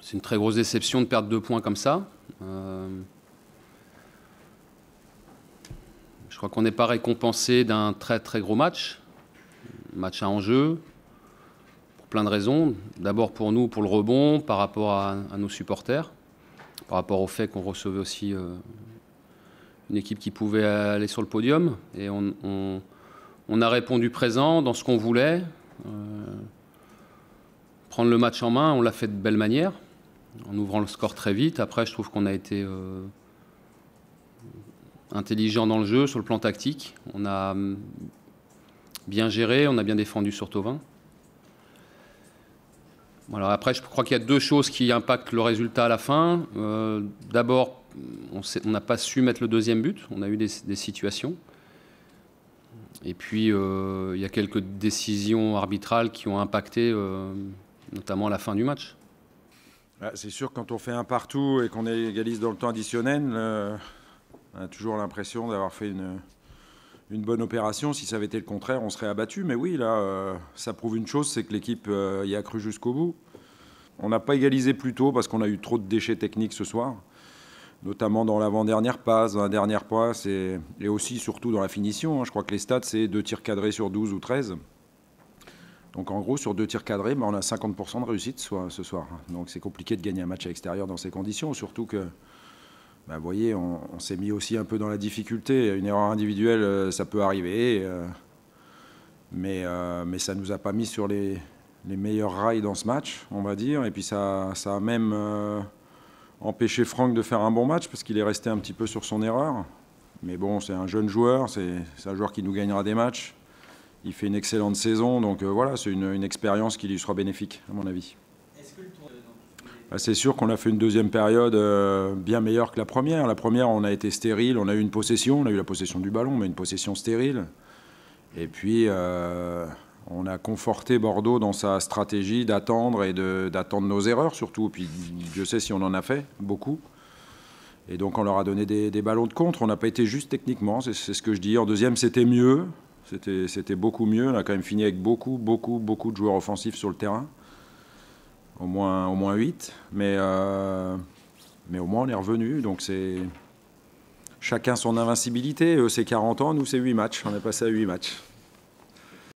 C'est une très grosse déception de perdre 2 points comme ça. Je crois qu'on n'est pas récompensé d'un très très gros match. Match à enjeu, pour plein de raisons. D'abord pour nous, pour le rebond, par rapport à nos supporters, par rapport au fait qu'on recevait aussi une équipe qui pouvait aller sur le podium. Et on a répondu présent dans ce qu'on voulait. Prendre le match en main, on l'a fait de belle manière, en ouvrant le score très vite. Après, je trouve qu'on a été intelligent dans le jeu, sur le plan tactique. On a bien géré, on a bien défendu sur Thauvin. Voilà. Après, je crois qu'il y a 2 choses qui impactent le résultat à la fin. D'abord, on n'a pas su mettre le 2e but. On a eu des situations. Et puis, il y a quelques décisions arbitrales qui ont impacté, notamment à la fin du match. C'est sûr, quand on fait un partout et qu'on égalise dans le temps additionnel, on a toujours l'impression d'avoir fait une bonne opération. Si ça avait été le contraire, on serait abattu. Mais oui, là, ça prouve une chose, c'est que l'équipe y a cru jusqu'au bout. On n'a pas égalisé plus tôt parce qu'on a eu trop de déchets techniques ce soir, notamment dans l'avant-dernière passe, dans la dernière passe et aussi surtout dans la finition. Je crois que les stats, c'est 2 tirs cadrés sur 12 ou 13. Donc en gros, sur 2 tirs cadrés, on a 50% de réussite ce soir. Donc c'est compliqué de gagner un match à l'extérieur dans ces conditions, surtout que, vous voyez, on s'est mis aussi un peu dans la difficulté. Une erreur individuelle, ça peut arriver, mais ça ne nous a pas mis sur les meilleurs rails dans ce match, on va dire. Et puis ça a même empêché Franck de faire un bon match, parce qu'il est resté un petit peu sur son erreur. Mais bon, c'est un jeune joueur, c'est un joueur qui nous gagnera des matchs. Il fait une excellente saison, donc voilà, c'est une expérience qui lui sera bénéfique, à mon avis. C'est sûr qu'on a fait une 2e période bien meilleure que la première. La première, on a été stérile, on a eu une possession, on a eu la possession du ballon, mais une possession stérile. Et puis, on a conforté Bordeaux dans sa stratégie d'attendre et d'attendre nos erreurs, surtout. Puis, Dieu sait si on en a fait, beaucoup. Et donc, on leur a donné des ballons de contre. On n'a pas été juste techniquement, c'est ce que je dis. En 2e, c'était mieux. C'était beaucoup mieux. On a quand même fini avec beaucoup de joueurs offensifs sur le terrain. Au moins 8. Mais au moins, on est revenu. Donc, c'est chacun son invincibilité. Eux, c'est 40 ans. Nous, c'est 8 matchs. On est passé à 8 matchs.